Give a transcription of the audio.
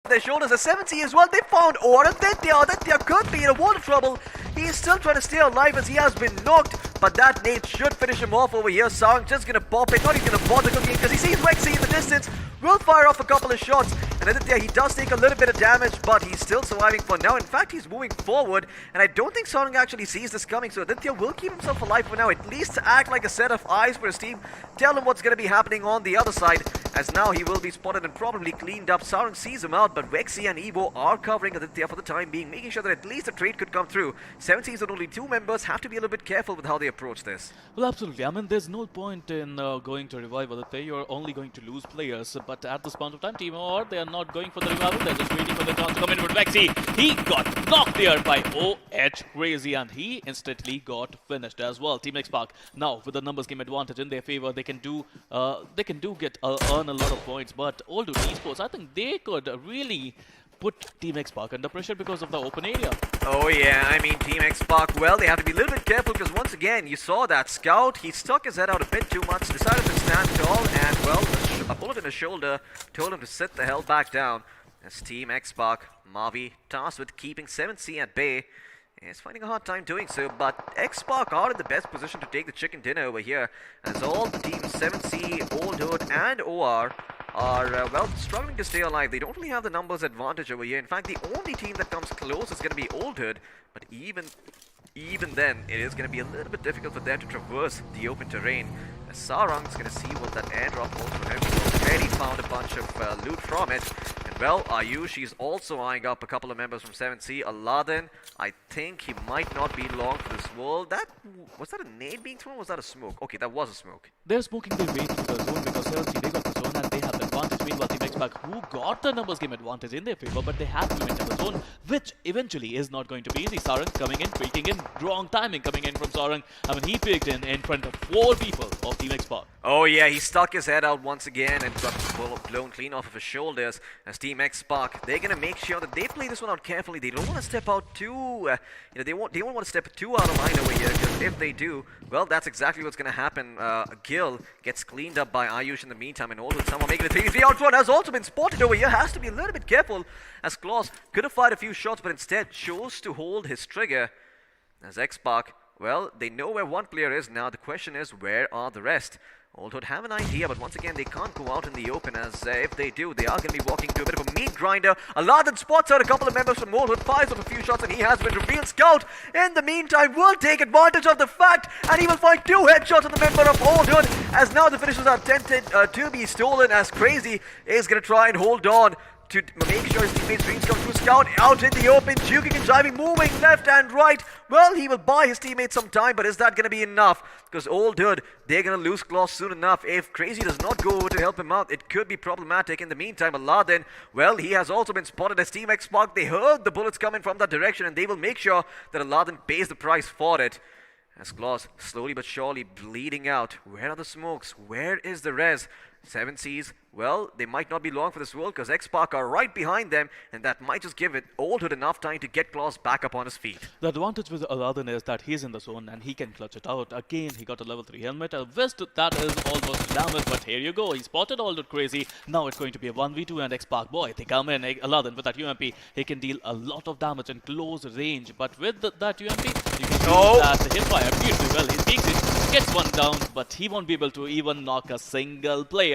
their shoulders. A 70 as well. They found Or. Aditya could be in a world of trouble. He's still trying to stay alive as he has been knocked, but that nade should finish him off over here. Sarang just gonna pop it, not even gonna bother cooking because he sees Rexy in the distance. Will fire off a couple of shots, and Aditya, he does take a little bit of damage, but he's still surviving for now. In fact, he's moving forward, and I don't think Sarang actually sees this coming, so Aditya will keep himself alive for now, at least to act like a set of eyes for his team. Tell him what's gonna be happening on the other side, as now he will be spotted and probably cleaned up. Sarang sees him out, but Rexy and Evo are covering Aditya for the time being, making sure that at least a trade could come through. 70s and only 2 members have to be a little bit careful with how they approach this. Well, absolutely. I mean, there's no point in going to revive Aditya. You're only going to lose players. But at this point of time, Team Or, they are not going for the revival. They're just waiting for the chance to come in with Rexy. He got knocked there by OH Crazy, and he instantly got finished as well. Team Xpark now with the numbers game advantage in their favor. They can do get earn a lot of points. But All eSports, I think they could really put Team Xpark under pressure because of the open area. Oh yeah, I mean Team Xpark, well, they have to be a little bit careful because once again, you saw that Scout, he stuck his head out a bit too much, decided to stand tall, and well, a bullet in his shoulder told him to sit the hell back down. As Team Xpark, Mavi, tasked with keeping 7C at bay, is finding a hard time doing so, but Xpark are in the best position to take the chicken dinner over here, as all the teams 7C, Old Hood, and OR are, well, struggling to stay alive. They don't really have the numbers advantage over here. In fact, the only team that comes close is going to be Old Hood, but even then, it is going to be a little bit difficult for them to traverse the open terrain. As Sarang's going to see what that airdrop holds for him. He's already found a bunch of loot from it. And well, Ayush, she's also eyeing up a couple of members from 7C. Aladdin, I think he might not be long for this world. Was that a nade being thrown or was that a smoke? Okay, that was a smoke. They're smoking their way through the zone because 7C, they got the zone and they have the advantage. Meanwhile, Team Xpark, who got the numbers game advantage in their favor, but they have to enter the zone, which eventually is not going to be easy. Sarang coming in, peeking in, wrong timing coming in from Sarang. I mean, he peeked in front of 4 people of Team Xpark. Oh yeah, he stuck his head out once again and got blown clean off of his shoulders. As Team Xpark, they're gonna make sure that they play this one out carefully. They don't want to step out too, they don't want to step too out of line over here, because if they do, well, that's exactly what's gonna happen. Gil gets cleaned up by Ayush in the meantime, and also someone making a 3-3 out front has also been spotted over here. Has to be a little bit careful, as Claus could have fired a few shots, but instead chose to hold his trigger. As Xpark, well, they know where one player is now. The question is, where are the rest? Old Hood have an idea, but once again, they can't go out in the open, as if they do, they are going to be walking to a bit of a meat grinder. Aladdin spots out a couple of members from Old Hood, fires off a few shots, and he has been revealed. Scout, in the meantime, will take advantage of the fact, and he will find 2 headshots on the member of Old Hood, as now the finishers are tempted to be stolen, as Crazy is going to try and hold on to make sure his teammates' dreams come true. Scout out in the open, juking and driving, moving left and right. Well, he will buy his teammates some time, but is that going to be enough? Because Old Hood, they're going to lose Claws soon enough. If Crazy does not go over to help him out, it could be problematic. In the meantime, Aladdin, well, he has also been spotted as Team Xpark. They heard the bullets coming from that direction, and they will make sure that Aladdin pays the price for it. As Claws slowly but surely bleeding out. Where are the smokes? Where is the res? 7Cs, well, they might not be long for this world because Xpark are right behind them, and that might just give it Old Hood enough time to get Claus back up on his feet. The advantage with Aladdin is that he's in the zone and he can clutch it out. Again, he got a level 3 helmet, a vest that is almost damaged, but here you go. He spotted Old Hood Crazy. Now it's going to be a 1v2 and Xpark, boy, they come in. Aladdin with that UMP, he can deal a lot of damage in close range, but with that UMP, you can see that hip fire beautifully well. He peeks it, gets one down, but he won't be able to even knock a single player.